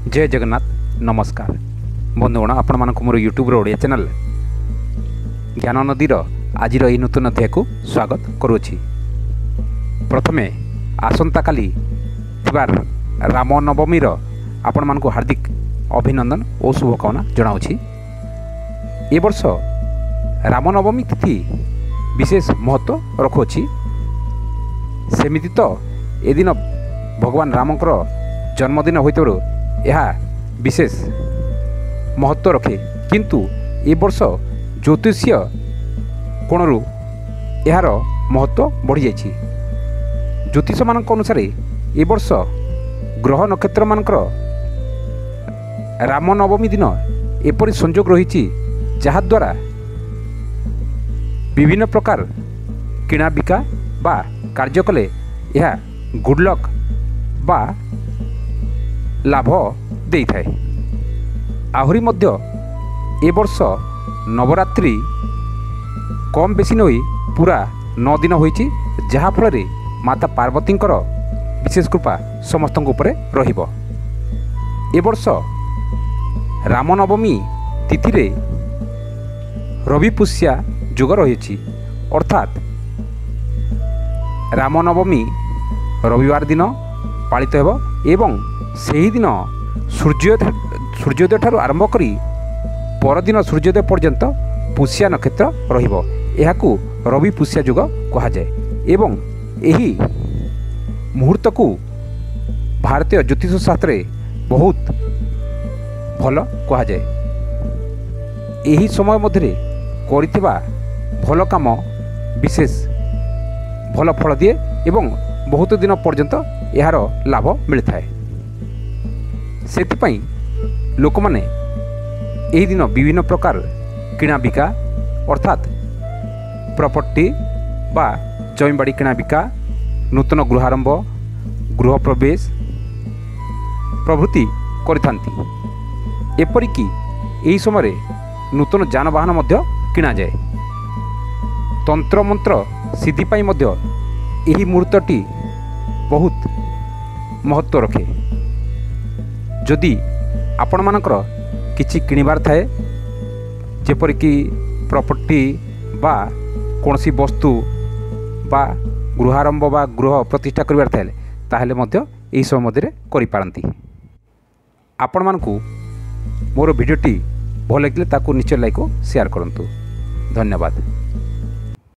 जय जगन्नाथ नमस्कार बंधुगण आपण मानक मोर यूट्यूब ओडिया चैनल ज्ञान नदीर आज नूतन अध्याय को स्वागत करुछि। प्रथमे आसंता काली थिबार रामनवमीर आपण मानक हार्दिक अभिनंदन और शुभकामना जनाऊछि। ए वर्ष रामनवमी तिथि विशेष महत्व रखुछि। सेमिति तो ए दिन भगवान रामकर जन्मदिन होइतरो यह विशेष महत्व रखे, किंतु ए वर्ष ज्योतिषीय कोणरू यार महत्व बढ़ी जाइछि। ज्योतिष मानक अनुसार ए वर्ष ग्रह नक्षत्र मानकर रामनवमी दिन एपरि संयोग रही जहाद्वारा विभिन्न प्रकार किणा बिका बा कार्य कले यह गुड लक बा लाभ दे थाए। आहुरी मध्य ए वर्ष नवरात्रि कम बेसी नई पूरा 9 दिन होइछि, जहा फल माता पार्वतींकर विशेष कृपा समस्त उपरे रहिबो। ए वर्ष रामनवमी तिथि रे रवि पुष्या जुग रही, अर्थात रामनवमी रविवार दिन पालित हेबो एवं सेही दिन सूर्योदय ठारू आरंभ करी परदिन सूर्योदय पर्यंत पुष्या नक्षत्र रहिबो। एहाकू रवि पुष्या जुग कहा जाए एवं एही मुहूर्त को भारतीय ज्योतिष शास्त्र बहुत भल कहा जाए। एही समय मध्य करिथिबा भल काम विशेष भल फल दिए एवं बहुत दिन पर्यंत यार लाभ मिलता है। सेतिपाई लोक माने एही दिन विभिन्न प्रकार किणा बिका अर्थात प्रॉपर्टी बा जमीबाड़ी किणा बिका, नूतन गृहारंभ, गृह प्रवेश प्रभृति करिथांती। एपरिकी एही समय नूतन जानवाहन मध्य किणा जाए। तंत्र मंत्र सिद्धि पाई मध्य एही मुहूर्तटी बहुत महत्व रखे। जदि आपण मानकर किछि किणिबार थाए, जेपरिकी प्रॉपर्टी बा कोनसी वस्तु बा गृहारंभ बा गृह प्रतिष्ठा करिबार थाए, ताहेले मध्य एही समय मध्य करि पारंती। आपण मानकू मोर भिडियोटी भल लागिले ताकू निश्चय लाइक शेयर करंतु। धन्यवाद।